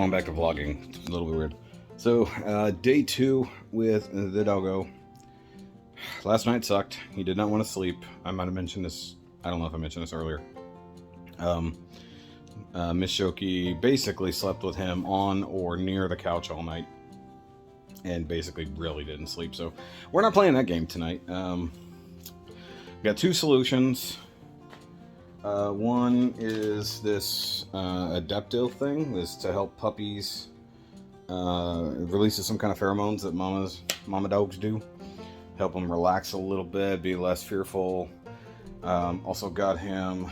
going back to vlogging. It's a little bit weird. So, day 2 with the doggo. Last night sucked. He did not want to sleep. I might have mentioned this. I don't know if I mentioned this earlier. Miss Shoky basically slept with him on or near the couch all night. And basically really didn't sleep. So, we're not playing that game tonight. Got 2 solutions. One is this Adeptil thing. This is to help puppies. It releases some kind of pheromones that mama dogs do. Help them relax a little bit, be less fearful. Also got him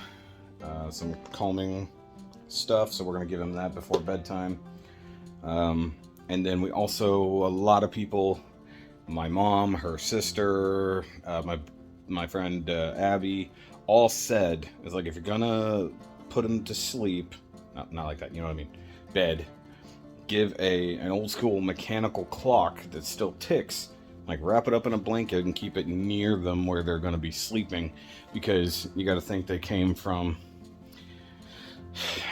some calming stuff, so we're going to give him that before bedtime. And then we also, a lot of people, my mom, her sister, my friend Abby, all said, it's like, if you're gonna put him to sleep, not like that, you know what I mean, bed, give an old school mechanical clock that still ticks, like wrap it up in a blanket and keep it near them where they're gonna be sleeping, because you gotta think they came from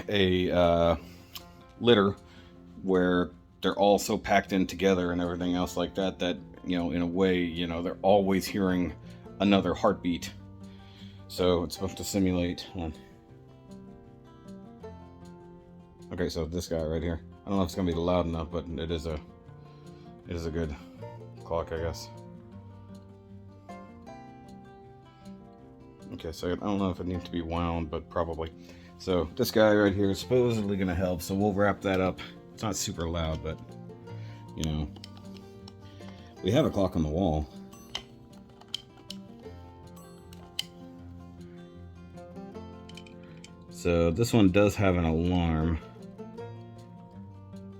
a litter where they're all so packed in together and everything else like that, that, you know, in a way, you know, they're always hearing another heartbeat. So it's supposed to simulate. Hold on. Okay, so this guy right here. I don't know if it's gonna be loud enough, but it is a good clock, I guess. Okay, so I don't know if it needs to be wound, but probably. So this guy right here is supposedly gonna help. So we'll wrap that up. It's not super loud, but you know, we have a clock on the wall. So this one does have an alarm.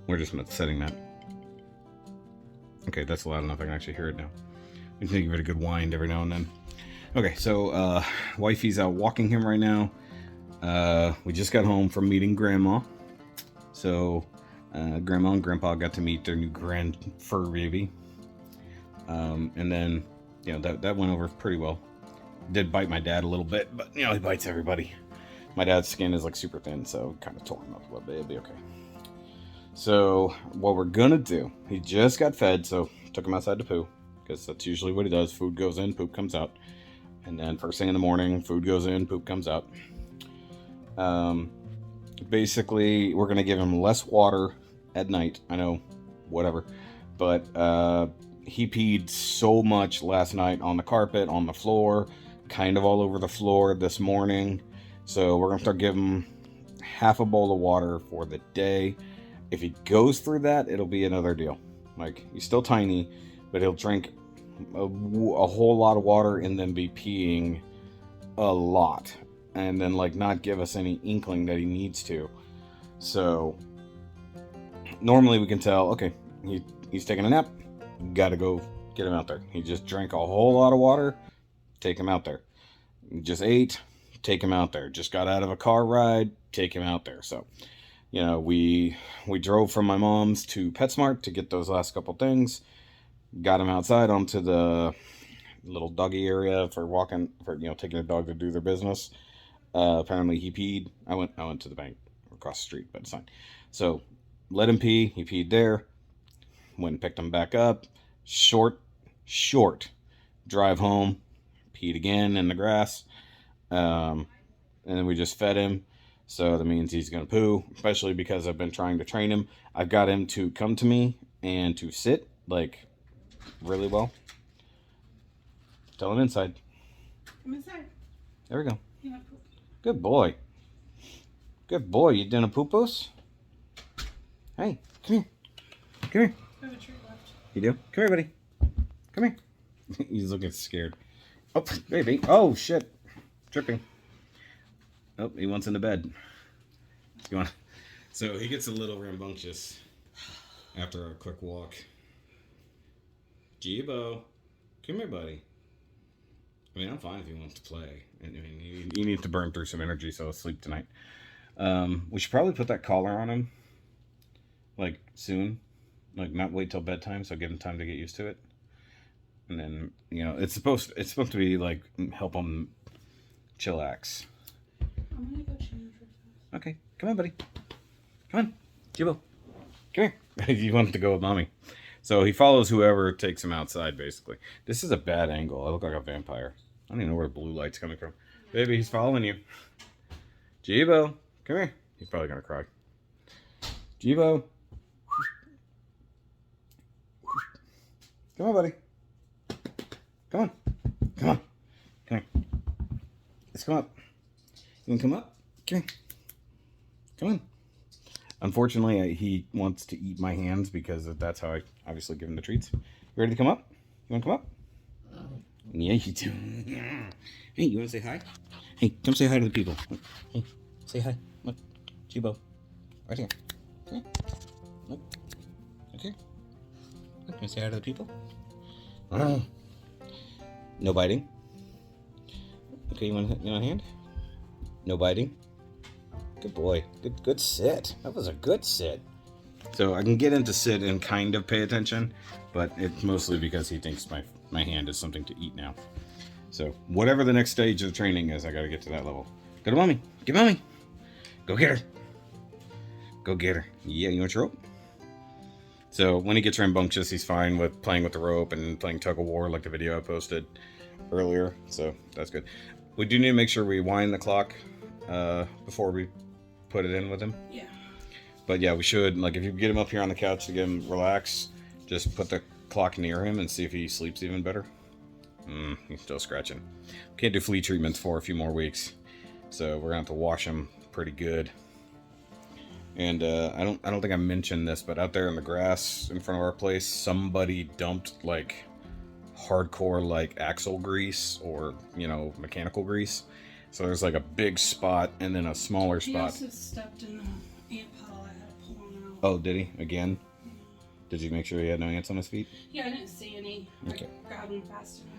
We're just setting that. Okay, that's loud enough. I can actually hear it now. We can give it a good wind every now and then. Okay, so wifey's out walking him right now. We just got home from meeting Grandma. So Grandma and Grandpa got to meet their new grand fur baby. And then, you know, that went over pretty well. Did bite my dad a little bit, but you know, he bites everybody. My dad's skin is like super thin, so kind of tore him up a little bit. It'll be okay. So what we're gonna do, he just got fed, so took him outside to poo, because that's usually what he does. Food goes in, poop comes out. And then first thing in the morning, food goes in, poop comes out. Basically, we're gonna give him less water at night. I know, whatever. But he peed so much last night on the carpet, on the floor, kind of all over the floor this morning. So we're going to start giving him half a bowl of water for the day. If he goes through that, it'll be another deal. Like, he's still tiny, but he'll drink a whole lot of water and then be peeing a lot. And then, like, not give us any inkling that he needs to. So, normally we can tell, okay, he's taking a nap. Gotta go get him out there. He just drank a whole lot of water. Take him out there. He just ate. Take him out there. Just got out of a car ride, take him out there. So, you know, we drove from my mom's to PetSmart to get those last couple things. Got him outside onto the little doggy area for walking, for, you know, taking a dog to do their business. Apparently he peed. I went to the bank across the street, but it's fine. So let him pee. He peed there. Went and picked him back up. Short drive home. Peed again in the grass. And then we just fed him, so that means he's gonna poo, especially because I've been trying to train him. I've got him to come to me and to sit, like, really well. Tell him inside. Come inside. There we go. You want poop? Good boy. Good boy. You done a poo-poos? Hey, come here. Come here. I have a treat left. You do? Come here, buddy. Come here. He's looking scared. Oh, baby. Oh, shit. Tripping. Oh, he wants into bed. So he gets a little rambunctious after our quick walk. Jibo, come here, buddy. I mean, I'm fine if he wants to play. I mean, he needs to burn through some energy, so he'll sleep tonight. We should probably put that collar on him, like, soon. Like, not wait till bedtime, so give him time to get used to it. And then, you know, it's supposed to be, like, help him chillax. I'm gonna go change real fast. Okay, come on, buddy. Come on, Jibo. Come here. He wants to go with mommy. So he follows whoever takes him outside, basically. This is a bad angle. I look like a vampire. I don't even know where the blue light's coming from. Baby, he's following you. Jibo, come here. He's probably going to cry. Jibo. Come on, buddy. Come on. Come on. Come here. Let's come up. You want to come up? Come here. Come on. Unfortunately, he wants to eat my hands because that's how I obviously give him the treats. You ready to come up? You want to come up? Yeah, you do. Hey, you want to say hi? Hey, come say hi to the people. Hey, say hi. Look, Jibo. Right here. Come here. Look. Right here. Look, can you say hi to the people? No biting. Okay, you want a hand? No biting. Good boy. Good sit. That was a good sit. So I can get him to sit and kind of pay attention, but it's mostly because he thinks my hand is something to eat now. So whatever the next stage of the training is, I got to get to that level. Go to mommy. Get mommy. Go get her. Go get her. Yeah, you want your rope? So when he gets rambunctious, he's fine with playing with the rope and playing tug of war like the video I posted earlier. So that's good. We do need to make sure we wind the clock before we put it in with him. Yeah. But yeah, we should, like, if you get him up here on the couch to get him relax, just put the clock near him and see if he sleeps even better. He's still scratching. Can't do flea treatments for a few more weeks, so we're gonna have to wash him pretty good. And I don't think I mentioned this, but out there in the grass in front of our place, somebody dumped like hardcore like axle grease or mechanical grease. So there's like a big spot and then a smaller spot. He also stepped in the ant pile. I had to pull him out. Oh, did he? Again? Did you make sure he had no ants on his feet? Yeah, I didn't see any. Okay. I grabbed him fast enough.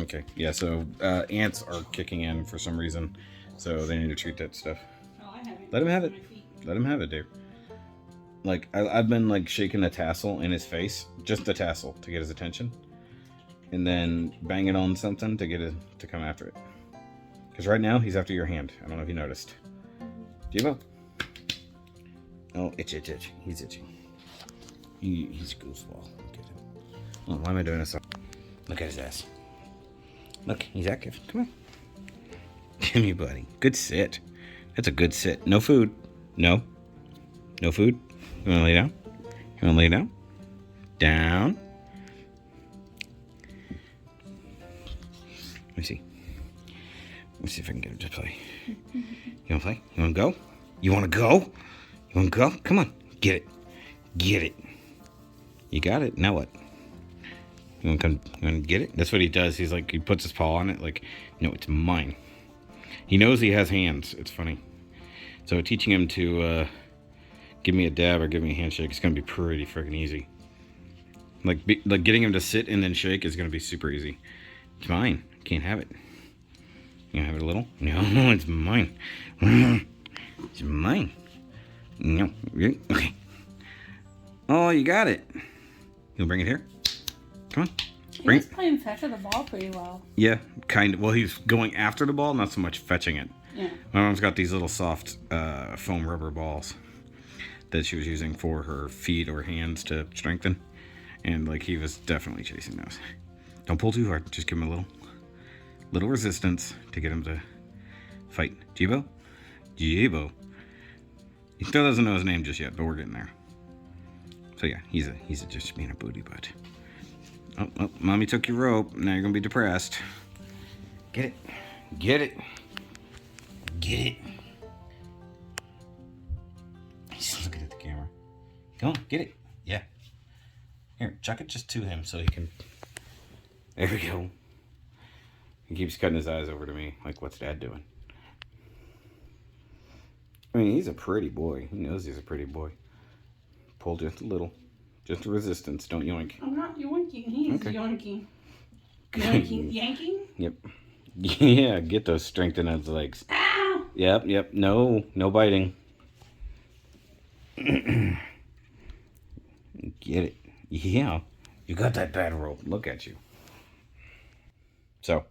Okay. Yeah, so ants are kicking in for some reason. So they need to treat that stuff. Oh, I haven't. Let him have it. My feet. Let him have it, Dave. Like, I've been like shaking the tassel in his face. Just the tassel to get his attention. And then bang it on something to get it to come after it. Because right now, he's after your hand. I don't know if you noticed. Jibo? Oh, itch. He's itching. He's a goofball. Look at him. Oh, why am I doing this? Look at his ass. Look, he's active. Come on. Give me, buddy. Good sit. That's a good sit. No food. No. No food. You want to lay down? You want to lay down? Down. Let me see. Let me see if I can get him to play. You want to play? You want to go? You want to go? You want to go? Come on. Get it. Get it. You got it. Now what? You want to come? You want to get it? That's what he does. He's like, he puts his paw on it like, no, it's mine. He knows he has hands. It's funny. So teaching him to give me a dab or give me a handshake is going to be pretty freaking easy. Like getting him to sit and then shake is going to be super easy. It's mine. Can't have it. You want to have it a little? No, it's mine. It's mine. No. Okay. Oh, you got it. You'll bring it here? Come on. He was playing fetch with the ball pretty well. Yeah, kind of. Well, he's going after the ball, not so much fetching it. Yeah. My mom's got these little soft foam rubber balls that she was using for her feet or hands to strengthen. And, like, he was definitely chasing those. Don't pull too hard. Just give him a little resistance to get him to fight. Jibo? Jibo. He still doesn't know his name just yet, but we're getting there. So, yeah, he's just being a booty butt. Oh, mommy took your rope. Now you're going to be depressed. Get it. Get it. Get it. He's looking at the camera. Come on, get it. Yeah. Here, chuck it just to him so he can... There we go. He keeps cutting his eyes over to me. Like, what's Dad doing? I mean, he's a pretty boy. He knows he's a pretty boy. Pull just a little. Just a resistance. Don't yoink. I'm not yoinking. He's Okay. yoinking. Yoinking? Yanking? Yep. Yeah, get those strength in his legs. Ow! Yep. No biting. Get it. Yeah. You got that bad rope. Look at you. So,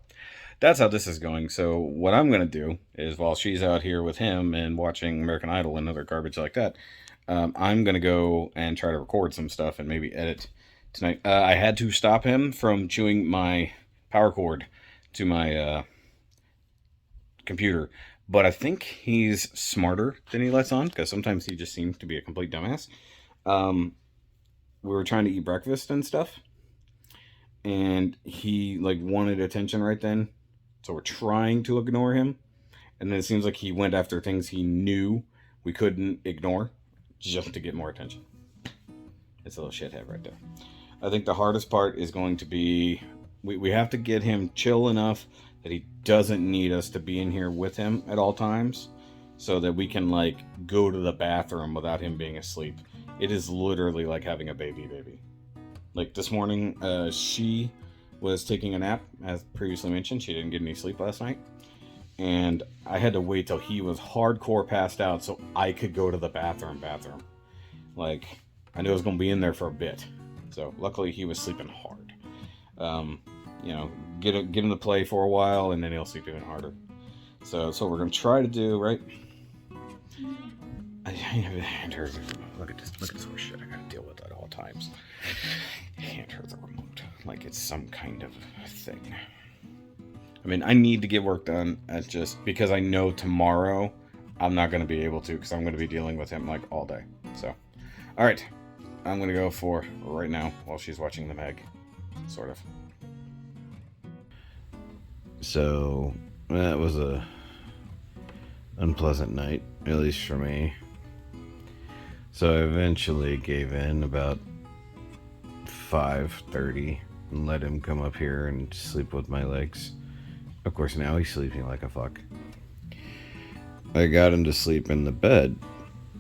that's how this is going. So, what I'm going to do is while she's out here with him and watching American Idol and other garbage like that, I'm gonna go and try to record some stuff and maybe edit tonight. I had to stop him from chewing my power cord to my computer, but I think he's smarter than he lets on because sometimes he just seems to be a complete dumbass. Um, we were trying to eat breakfast and stuff, and he like wanted attention right then, so we're trying to ignore him, and then it seems like he went after things he knew we couldn't ignore just to get more attention. It's a little shithead right there. I think the hardest part is going to be we have to get him chill enough that he doesn't need us to be in here with him at all times so that we can like go to the bathroom without him being asleep. It is literally like having a baby. Like this morning, she was taking a nap, as previously mentioned. She didn't get any sleep last night. And I had to wait till he was hardcore passed out so I could go to the bathroom. Like, I knew I was going to be in there for a bit. So luckily he was sleeping hard. Get him to play for a while and then he'll sleep even harder. So that's what we're going to try to do, right? Look at this horse shit I got to deal with at all times. Hand her the remote like it's some kind of thing. I mean, I need to get work done. It's just because I know tomorrow I'm not going to be able to because I'm going to be dealing with him like all day. So, all right, I'm going to go for right now while she's watching the Meg, sort of. So that was a unpleasant night, at least for me. So I eventually gave in about 5:30 and let him come up here and sleep with my legs. Of course, now he's sleeping like a fuck. I got him to sleep in the bed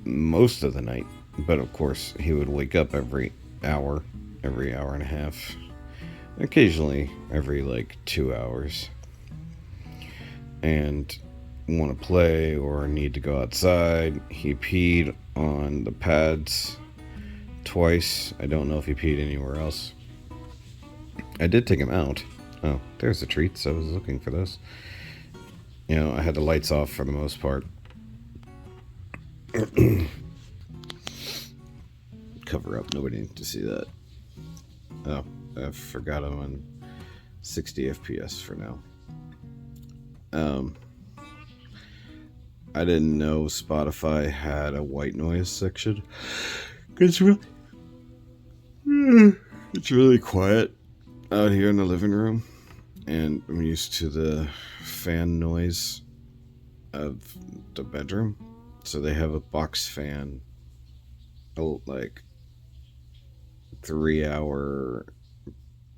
most of the night, but of course he would wake up every hour and a half, occasionally every like 2 hours, and want to play or need to go outside. He peed on the pads twice. I don't know if he peed anywhere else. I did take him out. Oh, there's the treats. I was looking for those. I had the lights off for the most part. Cover up. Nobody needs to see that. Oh, I forgot I'm on 60 FPS for now. I didn't know Spotify had a white noise section. It's really quiet out here in the living room, and I'm used to the fan noise of the bedroom. So they have a box fan, like 3-hour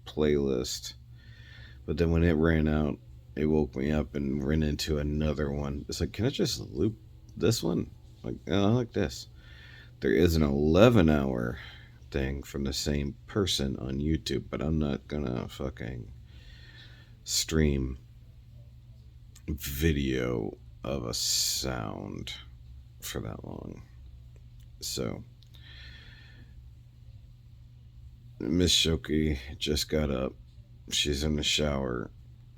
playlist, but then when it ran out, it woke me up and ran into another one. It's like, can I just loop this one? Like, oh, I like this. There is an 11-hour thing from the same person on YouTube, but I'm not gonna fucking stream video of a sound for that long. So Miss Shoky just got up. She's in the shower.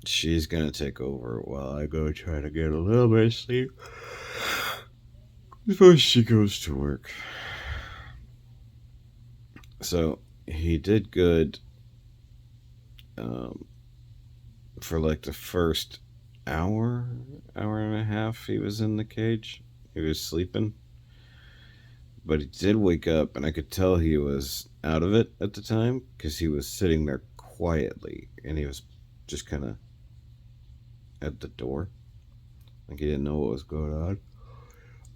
She's gonna take over while I go try to get a little bit of sleep before she goes to work. So he did good for like the first hour and a half he was in the cage. He was sleeping, but he did wake up, and I could tell he was out of it at the time because he was sitting there quietly and he was just kind of at the door, like he didn't know what was going on.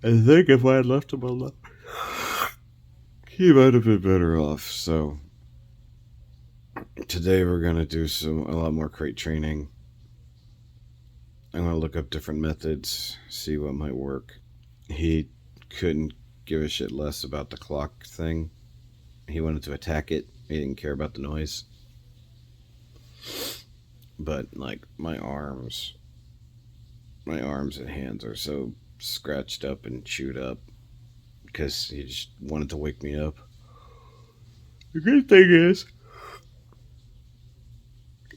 I think if I had left him alone, he might have been better off. So today we're gonna do a lot more crate training. I'm gonna look up different methods, see what might work. He couldn't give a shit less about the clock thing. He wanted to attack it. He didn't care about the noise. But like my arms and hands are so scratched up and chewed up because he just wanted to wake me up. The good thing is,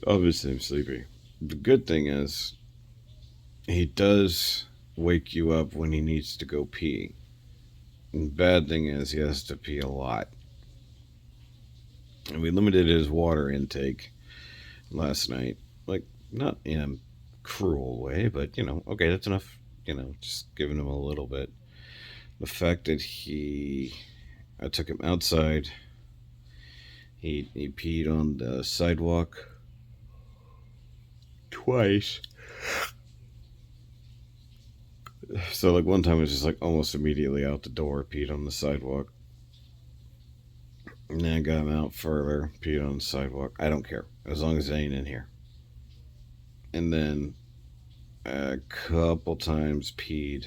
obviously I'm sleepy. The good thing is, he does wake you up when he needs to go pee. And bad thing is he has to pee a lot. And we limited his water intake last night. Like, not in a cruel way, but, okay, that's enough. Just giving him a little bit. The fact that I took him outside. He peed on the sidewalk twice. So, like, one time it was just, like, almost immediately out the door, peed on the sidewalk. And then I got him out further, peed on the sidewalk. I don't care, as long as it ain't in here. And then a couple times peed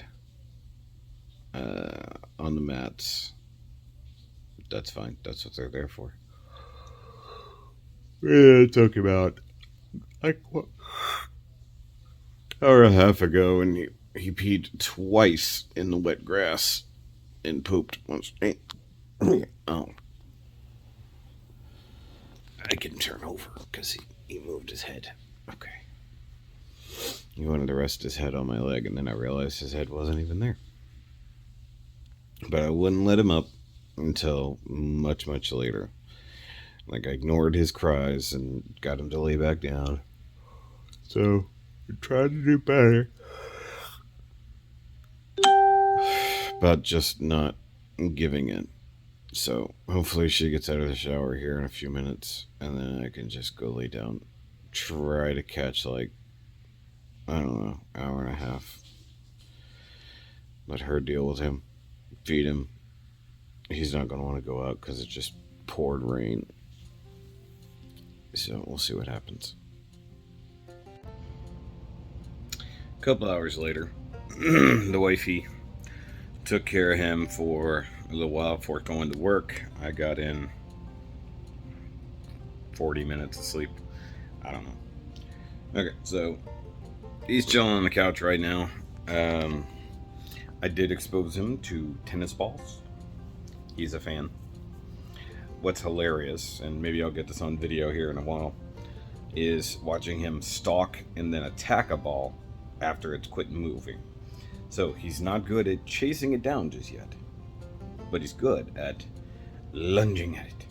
on the mats. That's fine. That's what they're there for. Yeah, it took him out like what, hour and a half ago, and he peed twice in the wet grass and pooped once. Oh, I can turn over because he moved his head. Okay. He wanted to rest his head on my leg, and then I realized his head wasn't even there. But I wouldn't let him up until much, much later. Like, I ignored his cries and got him to lay back down. So, I tried to do better. But just not giving it. So, hopefully she gets out of the shower here in a few minutes, and then I can just go lay down. Try to catch, like, I don't know, hour and a half. Let her deal with him. Feed him. He's not going to want to go out because it just poured rain. So we'll see what happens. A couple hours later, the wifey took care of him for a little while before going to work. I got in 40 minutes of sleep. I don't know. Okay, so he's chilling on the couch right now. I did expose him to tennis balls. He's a fan. What's hilarious, and maybe I'll get this on video here in a while, is watching him stalk and then attack a ball after it's quit moving. So he's not good at chasing it down just yet, but he's good at lunging at it.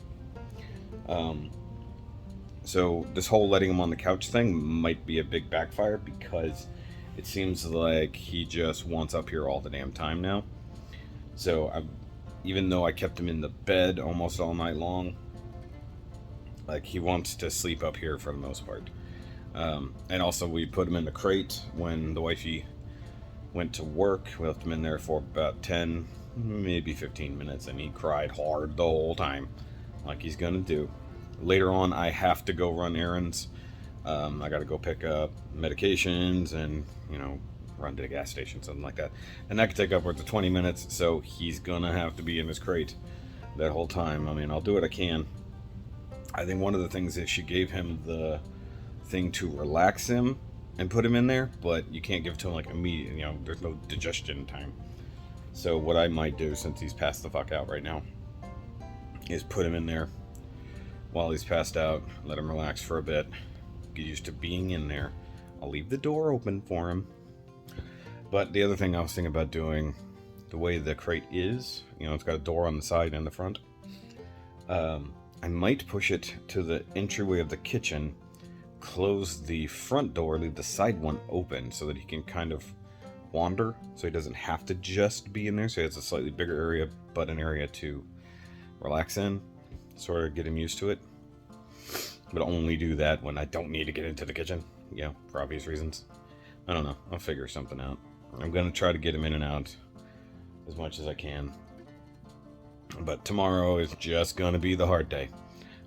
So this whole letting him on the couch thing might be a big backfire because it seems like he just wants up here all the damn time now. So even though I kept him in the bed almost all night long, like, he wants to sleep up here for the most part. And also we put him in the crate when the wifey went to work. We left him in there for about 10, maybe 15 minutes, and he cried hard the whole time, like he's gonna do. Later on, I have to go run errands. I gotta go pick up medications and, run to the gas station, something like that. And that could take upwards of 20 minutes, so he's gonna have to be in his crate that whole time. I mean, I'll do what I can. I think one of the things is she gave him the thing to relax him and put him in there, but you can't give it to him like immediately, there's no digestion time. So what I might do, since he's passed the fuck out right now, is put him in there while he's passed out, let him relax for a bit, get used to being in there. I'll leave the door open for him. But the other thing I was thinking about doing, the way the crate is, it's got a door on the side and the front. I might push it to the entryway of the kitchen, close the front door, leave the side one open so that he can kind of wander, so he doesn't have to just be in there, so he has a slightly bigger area, but an area to relax in, sort of get him used to it. But only do that when I don't need to get into the kitchen, for obvious reasons. I don't know, I'll figure something out. I'm going to try to get him in and out as much as I can. But tomorrow is just going to be the hard day,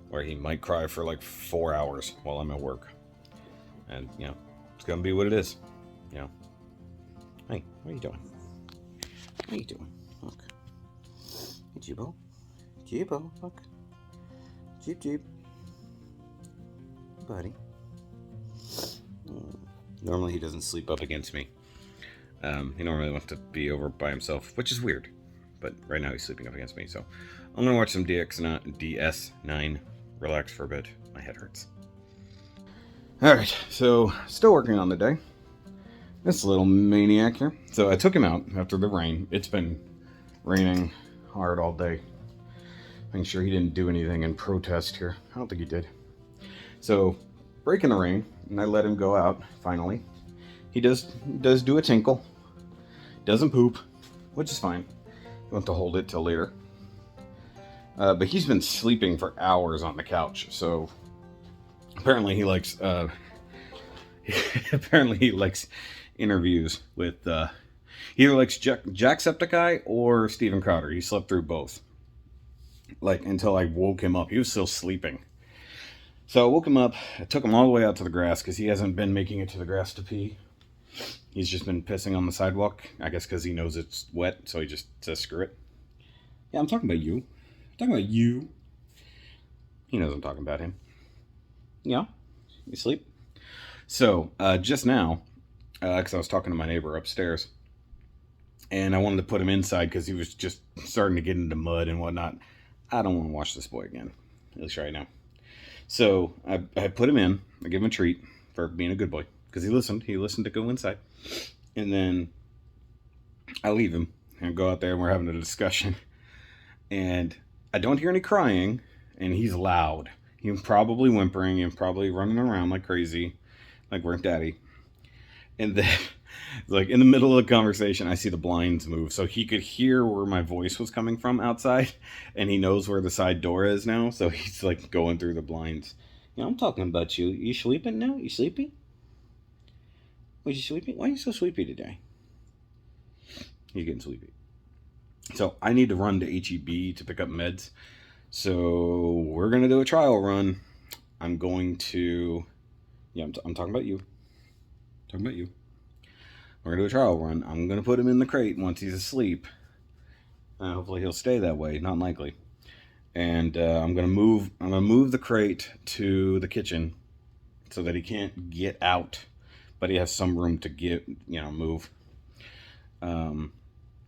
where he might cry for like 4 hours while I'm at work. And, it's going to be what it is. Hey, what are you doing? What are you doing? Look. Hey, Jeebo. Jeebo, look. Jeep. Buddy. Normally he doesn't sleep up against me. He normally wants to be over by himself, which is weird. But right now he's sleeping up against me, so I'm going to watch some DS9, relax for a bit. My head hurts. Alright, so still working on the day. This little maniac here. So I took him out after the rain. It's been raining hard all day. Making sure he didn't do anything in protest here. I don't think he did. So, breaking the rain, and I let him go out, finally. He does do a tinkle. Doesn't poop, which is fine. You want to hold it till later. But he's been sleeping for hours on the couch, so apparently he likes apparently he likes interviews with he either likes Jacksepticeye or Steven Crowder. He slept through both, like, until I woke him up. He was still sleeping, so I woke him up. I took him all the way out to the grass because he hasn't been making it to the grass to pee. He's just been pissing on the sidewalk, I guess because he knows it's wet, so he just says screw it. Yeah, I'm talking about you. I'm talking about you. He knows I'm talking about him. Yeah, you sleep? So, just now, because I was talking to my neighbor upstairs, and I wanted to put him inside because he was just starting to get into mud and whatnot. I don't want to watch this boy again, at least right now. So, I put him in. I gave him a treat for being a good boy, because he listened. He listened to go inside. And then I leave him and go out there, and we're having a discussion. And I don't hear any crying, and he's loud. He's probably whimpering and probably running around like crazy, like we're daddy. And then, like, in the middle of the conversation, I see the blinds move. So he could hear where my voice was coming from outside, and he knows where the side door is now. So he's, like, going through the blinds. You know, I'm talking about you. You sleeping now? You sleepy? Was you sleepy? Why are you so sleepy today? He's getting sleepy. So I need to run to HEB to pick up meds. So we're going to do a trial run. I'm going to... Yeah, I'm talking about you. Talking about you. We're going to do a trial run. I'm going to put him in the crate once he's asleep. Hopefully he'll stay that way. Not likely. And I'm going to move the crate to the kitchen so that he can't get out, but he has some room to move.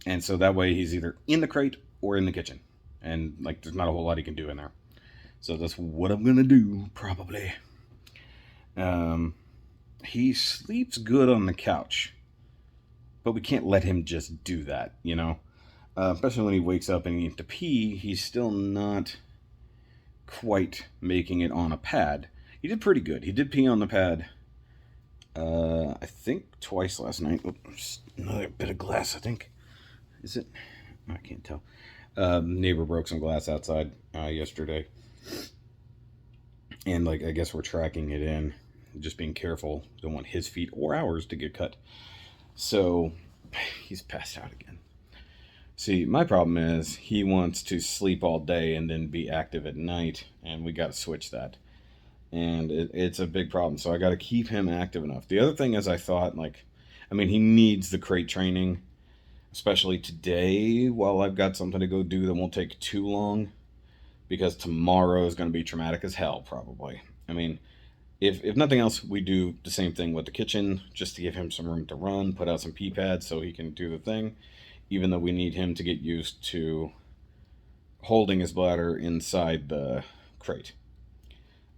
And so that way he's either in the crate or in the kitchen. And, like, there's not a whole lot he can do in there. So that's what I'm going to do, probably. He sleeps good on the couch. But we can't let him just do that, you know? Especially when he wakes up and he needs to pee, he's still not quite making it on a pad. He did pretty good. He did pee on the pad, I think twice last night. Oops, another bit of glass, I think. Is it? I can't tell. Neighbor broke some glass outside yesterday. And, like, I guess we're tracking it in. Just being careful. Don't want his feet or ours to get cut. So, he's passed out again. See, my problem is he wants to sleep all day and then be active at night. And we got to switch that. And it's a big problem. So I got to keep him active enough. The other thing is I thought, like, I mean, he needs the crate training. Especially today, while I've got something to go do that won't take too long. Because tomorrow is going to be traumatic as hell, probably. I mean, if nothing else, we do the same thing with the kitchen. Just to give him some room to run. Put out some pee pads so he can do the thing. Even though we need him to get used to holding his bladder inside the crate.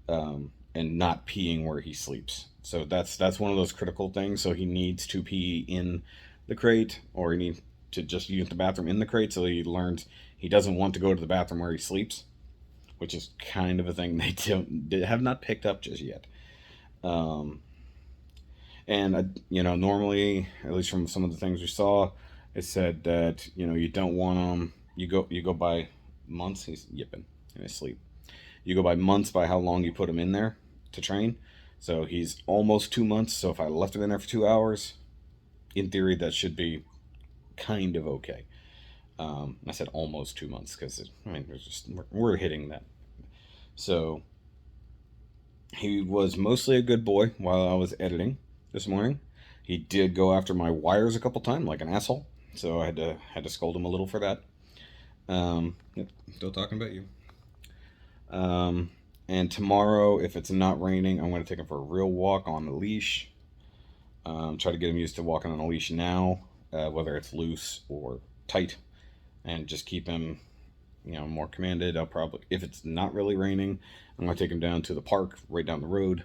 And not peeing where he sleeps. So that's one of those critical things. So he needs to pee in the crate, or he needs to just use the bathroom in the crate, so he learns he doesn't want to go to the bathroom where he sleeps, which is kind of a thing they have not picked up just yet. And normally, at least from some of the things we saw, it said that you don't want them. You go by months. He's yipping in his sleep. You go by months by how long you put him in there to train. So he's almost 2 months. So if I left him in there for 2 hours, in theory, that should be kind of okay. I said almost 2 months because we're hitting that. So he was mostly a good boy while I was editing this morning. He did go after my wires a couple times like an asshole, so I had to scold him a little for that. Yep, still talking about you. And tomorrow, if it's not raining, I'm going to take him for a real walk on the leash. Try to get him used to walking on a leash now, whether it's loose or tight, and just keep him, more commanded. I'll probably, if it's not really raining, I'm going to take him down to the park right down the road,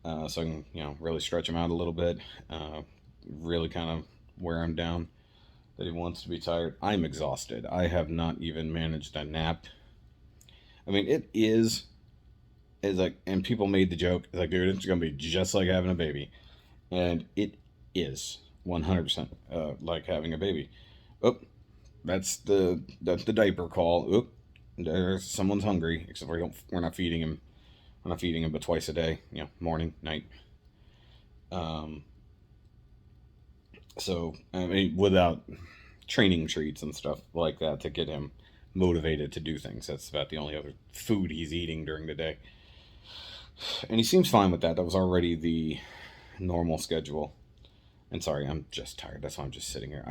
so I can, really stretch him out a little bit, really kind of wear him down. that he wants to be tired. I'm exhausted. I have not even managed a nap. I mean, it is like, and people made the joke, it's like, dude, it's gonna be just like having a baby, and it is 100% like having a baby. Oh, that's the diaper call. Oop, there's someone's hungry. Except we're not feeding him. We're not feeding him, but twice a day. Morning, night. Um, so I mean, without training treats and stuff like that to get him motivated to do things. That's about the only other food he's eating during the day, and he seems fine with that. That was already the normal schedule. And sorry, I'm just tired. That's why I'm just sitting here.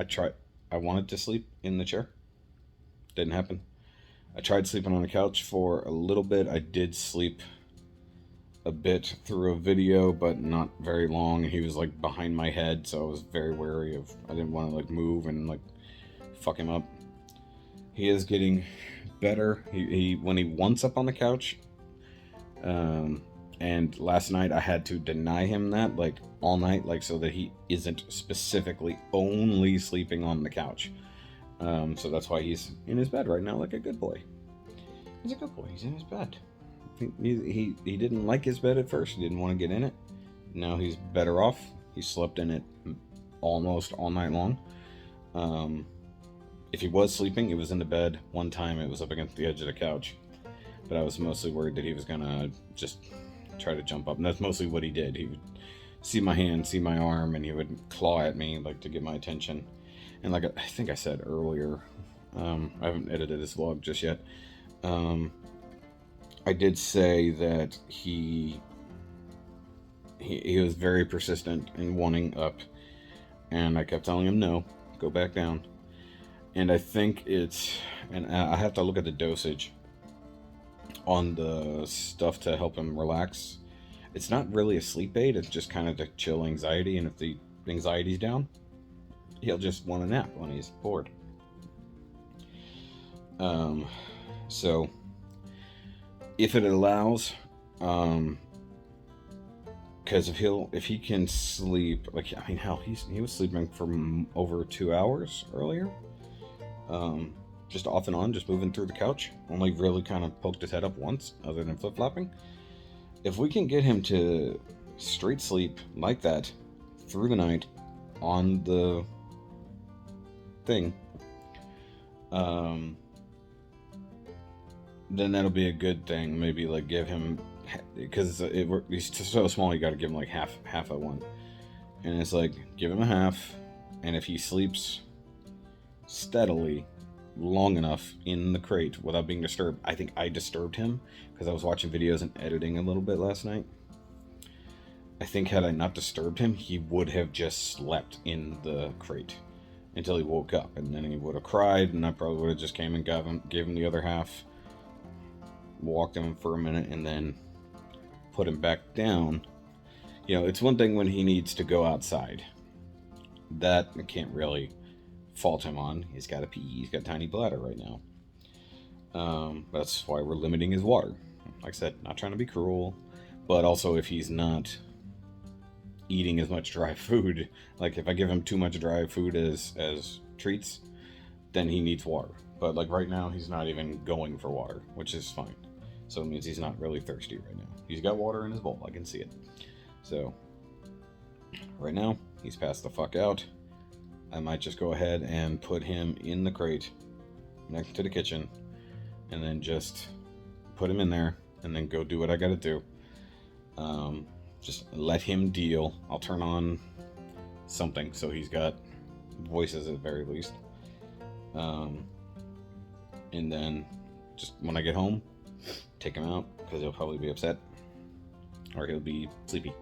I wanted to sleep in the chair. Didn't happen. I tried sleeping on the couch for a little bit. I did sleep a bit through a video, but not very long. He was like behind my head, so I was very wary of. I didn't want to like move and like fuck him up. He is getting better. He when he wants up on the couch. And last night I had to deny him that like all night, like so that he isn't specifically only sleeping on the couch. So that's why he's in his bed right now, like a good boy. He's a good boy. He's in his bed. He didn't like his bed at first. He didn't want to get in it. Now he's better off. He slept in it almost all night long. If he was sleeping, it was in the bed. One time it was up against the edge of the couch. But I was mostly worried that he was gonna just try to jump up. And that's mostly what he did. He would see my hand, see my arm, and he would claw at me like to get my attention. And like I think I said earlier, I haven't edited this vlog just yet. I did say that he was very persistent in wanting up, and I kept telling him no, go back down. And I think and I have to look at the dosage on the stuff to help him relax. It's not really a sleep aid, it's just kind of to chill anxiety, and if the anxiety's down, he'll just want a nap when he's bored. So if it allows, because if he can sleep, like, I mean, hell, he was sleeping for over 2 hours earlier, just off and on, just moving through the couch, only really kind of poked his head up once, other than flip-flopping. If we can get him to straight sleep like that through the night on the thing, then that'll be a good thing. Maybe like give him, because he's so small, you got to give him like half of one, and it's like give him a half, and if he sleeps steadily long enough in the crate without being disturbed. I think I disturbed him because I was watching videos and editing a little bit last night. I think had I not disturbed him, he would have just slept in the crate until he woke up, and then he would have cried, and I probably would have just came and gave him the other half, walked him for a minute, and then put him back down. You know, it's one thing when he needs to go outside. That I can't really fault him on. He's got to pee. He's got a tiny bladder right now. That's why we're limiting his water. Like I said, not trying to be cruel, but also if he's not eating as much dry food, like if I give him too much dry food as treats, then he needs water. But like right now, he's not even going for water, which is fine. So it means he's not really thirsty right now. He's got water in his bowl. I can see it. So right now, he's passed the fuck out. I might just go ahead and put him in the crate next to the kitchen, and then just put him in there, and then go do what I gotta do. Just let him deal. I'll turn on something so he's got voices at the very least. And then just when I get home, take him out, because he'll probably be upset, or he'll be sleepy.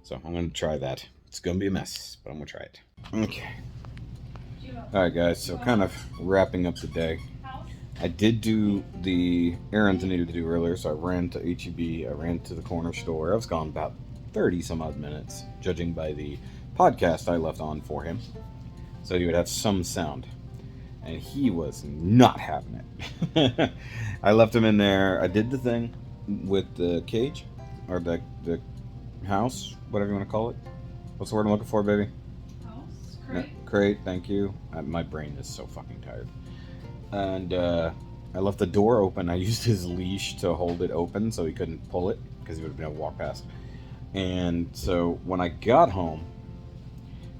So I'm gonna try that. It's gonna be a mess, but I'm gonna try it. Okay. Alright guys, so kind of wrapping up the day. I did do the errands I needed to do earlier, so I ran to HEB, I ran to the corner store. I was gone about 30 some odd minutes, judging by the podcast I left on for him, so he would have some sound. And he was not having it. I left him in there. I did the thing with the cage, or the house, whatever you want to call it. What's the word I'm looking for, baby? House? Crate, thank you. My brain is so fucking tired. And I left the door open. I used his leash to hold it open so he couldn't pull it because he would have been able to walk past. And so when I got home,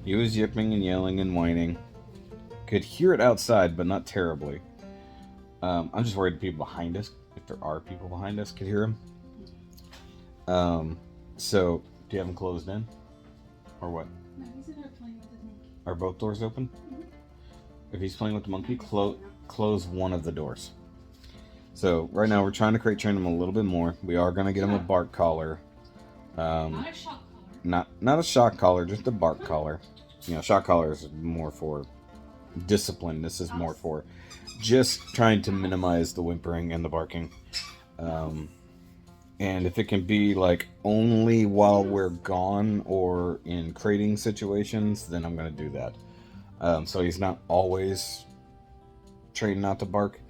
he was yipping and yelling and whining. Could hear it outside, but not terribly. I'm just worried the people behind us, if there are people behind us, could hear him. So, do you have him closed in? Or what? No, he's in there playing with his monkey. Are both doors open? Mm-hmm. If he's playing with the monkey, close one of the doors. So, right now we're trying to crate train him a little bit more. We are going to get him a bark collar. Not a shock collar. Not a shock collar, just a bark collar. Shock collar is more for discipline. This is more for just trying to minimize the whimpering and the barking. And if it can be like only while we're gone or in crating situations, then I'm going to do that. So he's not always trained not to bark,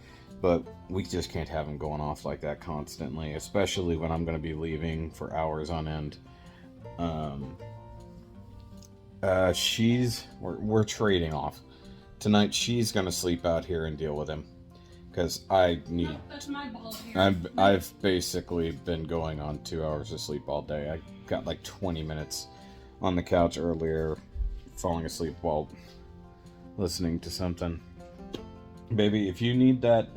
but we just can't have him going off like that constantly, especially when I'm going to be leaving for hours on end. We're trading off. Tonight she's going to sleep out here and deal with him. Because No, that's my ball here. I've basically been going on 2 hours of sleep all day. I got like 20 minutes on the couch earlier, falling asleep while listening to something. Baby, if you need that,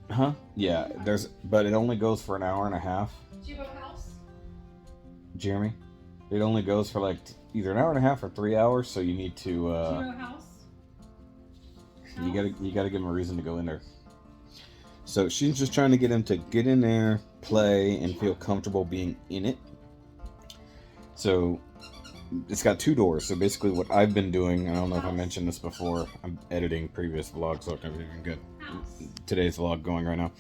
huh? Yeah, but it only goes for an hour and a half. Do you have a house? Jeremy, it only goes for like either an hour and a half or 3 hours. So you need to. Do you have a house? You gotta give him a reason to go in there. So she's just trying to get him to get in there, play, and feel comfortable being in it. So it's got 2 doors. So basically what I've been doing, I don't know if I mentioned this before, I'm editing previous vlogs, so I can even get today's vlog going right now.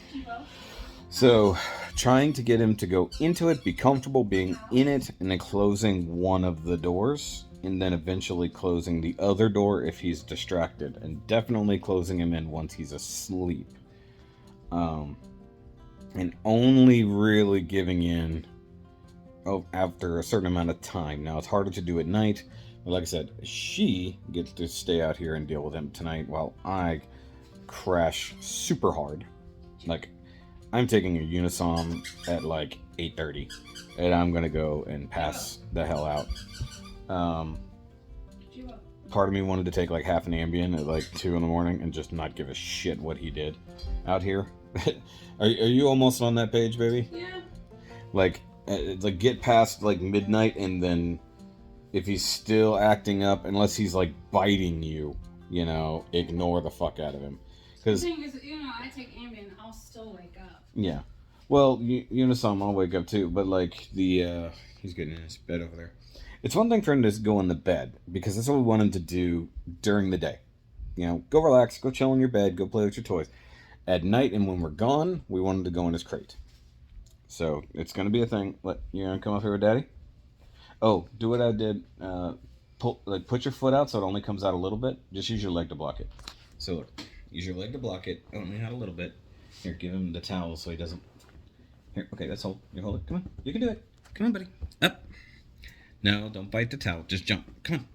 So trying to get him to go into it, be comfortable being in it, and then closing one of the doors. And then eventually closing the other door if he's distracted. And definitely closing him in once he's asleep. And only really giving in after a certain amount of time. Now, it's harder to do at night. But like I said, she gets to stay out here and deal with him tonight while I crash super hard. Like, I'm taking a Unisom at like 8:30. And I'm going to go and pass the hell out. Part of me wanted to take like half an Ambien at like 2 in the morning and just not give a shit what he did out here. Are you almost on that page, baby? Yeah. Like get past like midnight, and then if he's still acting up, unless he's like biting you, ignore the fuck out of him. The thing is, I take Ambien, I'll still wake up. Yeah. Well, Unisom, I'll wake up too, but like he's getting in his bed over there. It's one thing for him to just go in the bed, because that's what we want him to do during the day. Go relax, go chill in your bed, go play with your toys. At night, and when we're gone, we want him to go in his crate. So, it's going to be a thing. You going to come up here with Daddy? Oh, do what I did. Put your foot out so it only comes out a little bit. Just use your leg to block it. So, look. Use your leg to block it. Only out a little bit. Here, give him the towel so he doesn't... Here, okay, that's hold. You hold it. Come on. You can do it. Come on, buddy. Up. No, don't bite the towel. Just jump. Come on.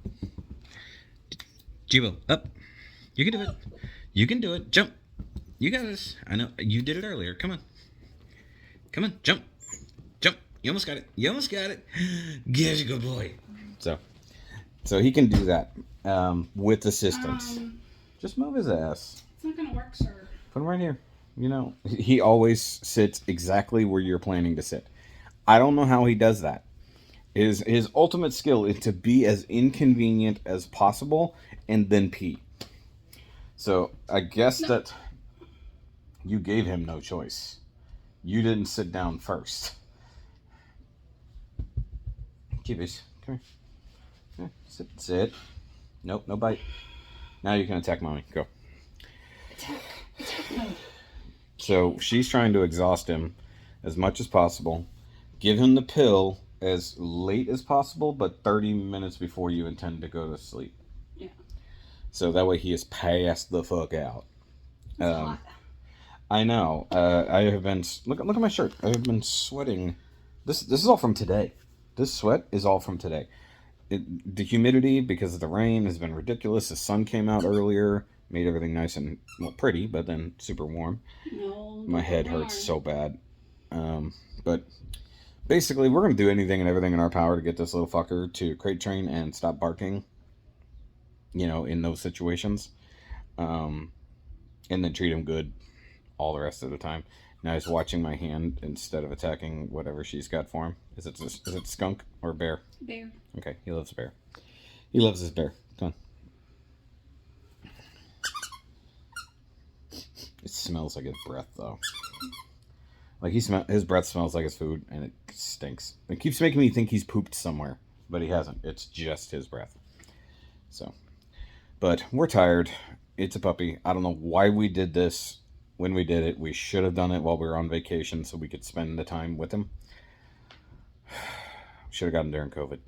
Jibo, up. You can do it. You can do it. Jump. You got this. I know. You did it earlier. Come on. Come on. Jump. Jump. You almost got it. You almost got it. Get a good boy. So he can do that with assistance. Just move his ass. It's not going to work, sir. Put him right here. He always sits exactly where you're planning to sit. I don't know how he does that. His ultimate skill is to be as inconvenient as possible and then pee. So I guess that you gave him no choice. You didn't sit down first. Kibbies, come here. Sit. Nope, no bite. Now you can attack mommy. Go. Attack mode. So she's trying to exhaust him as much as possible. Give him the pill as late as possible, but 30 minutes before you intend to go to sleep. Yeah. So that way he is passed the fuck out. It's hot. I know. I have been... Look at my shirt. I have been sweating. This is all from today. This sweat is all from today. The humidity, because of the rain, has been ridiculous. The sun came out earlier, made everything nice and, well, pretty, but then super warm. No, My head warm. hurts so bad. But basically, we're going to do anything and everything in our power to get this little fucker to crate train and stop barking, in those situations. And then treat him good all the rest of the time. Now he's watching my hand instead of attacking whatever she's got for him. Is it skunk or bear? Bear. Okay, he loves bear. He loves his bear. Come on. It smells like his breath, though. Like his breath smells like his food, and it stinks. It keeps making me think he's pooped somewhere, but he hasn't. It's just his breath. So, but we're tired. It's a puppy. I don't know why we did this when we did it. We should have done it while we were on vacation so we could spend the time with him. Should have gotten during COVID.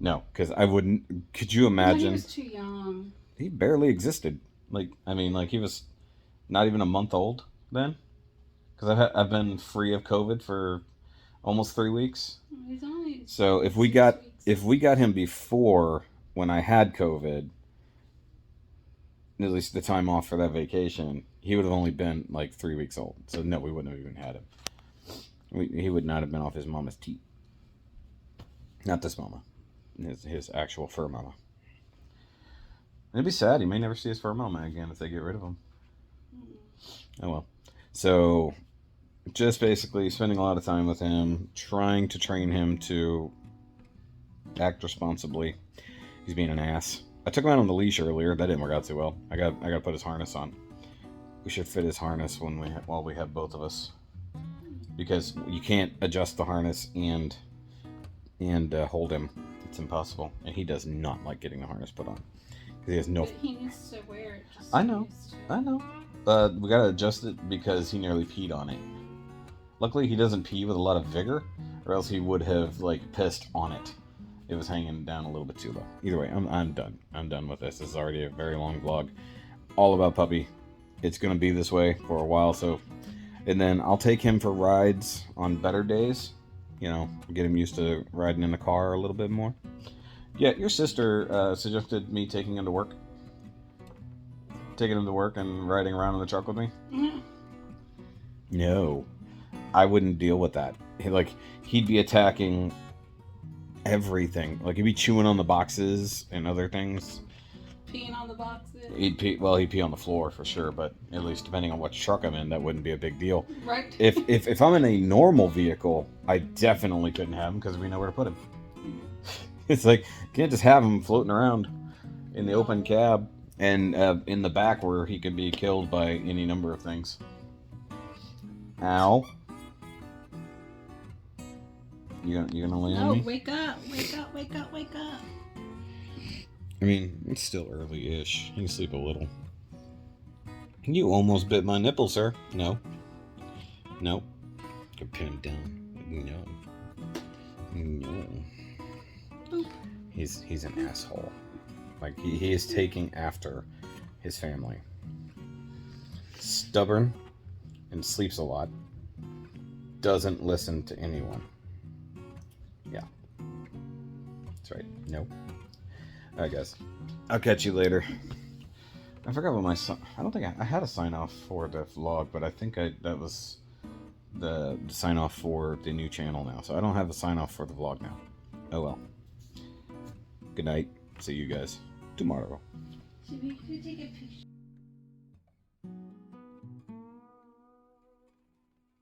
No, because I wouldn't. Could you imagine? He was too young. He barely existed. He was not even a month old then. Because I've been free of COVID for almost 3 weeks. He's only so if we got him before when I had COVID, at least the time off for that vacation, he would have only been like 3 weeks old. So no, we wouldn't have even had him. He would not have been off his mama's teat. Not this mama. His actual fur mama. And it'd be sad. He may never see his fur mama again if they get rid of him. Oh well. So, just basically spending a lot of time with him, trying to train him to act responsibly. He's being an ass. I took him out on the leash earlier. That didn't work out too well. I got to put his harness on. We should fit his harness while we have both of us, because you can't adjust the harness and hold him. It's impossible, and he does not like getting the harness put on because he has no. But he needs to wear it. I know. We gotta adjust it because he nearly peed on it. Luckily, he doesn't pee with a lot of vigor, or else he would have pissed on it. It was hanging down a little bit too low. Either way, I'm done. I'm done with this. This is already a very long vlog, all about puppy. It's gonna be this way for a while, so, and then I'll take him for rides on better days. Get him used to riding in the car a little bit more. Yeah, your sister suggested me taking him to work. Taking him to work and riding around in the truck with me? Mm-hmm. No. I wouldn't deal with that. He'd be attacking everything. He'd be chewing on the boxes and other things. Peeing on the boxes? He'd pee on the floor for sure, but at least depending on what truck I'm in, that wouldn't be a big deal. Right. If I'm in a normal vehicle, I definitely couldn't have him because we know where to put him. It's you can't just have him floating around in the open cab. And in the back where he could be killed by any number of things. Ow. You gonna land me? No, wake up. I mean, it's still early-ish. You can sleep a little. You almost bit my nipple, sir. No. Nope. Could pin him down. No. He's an asshole. He is taking after his family. Stubborn and sleeps a lot. Doesn't listen to anyone. Yeah. That's right. Nope. Alright, guys. I'll catch you later. I forgot what my I don't think I had a sign off for the vlog, but I think that was the sign off for the new channel now. So I don't have a sign off for the vlog now. Oh well. Good night. See you guys tomorrow. Should we take a picture?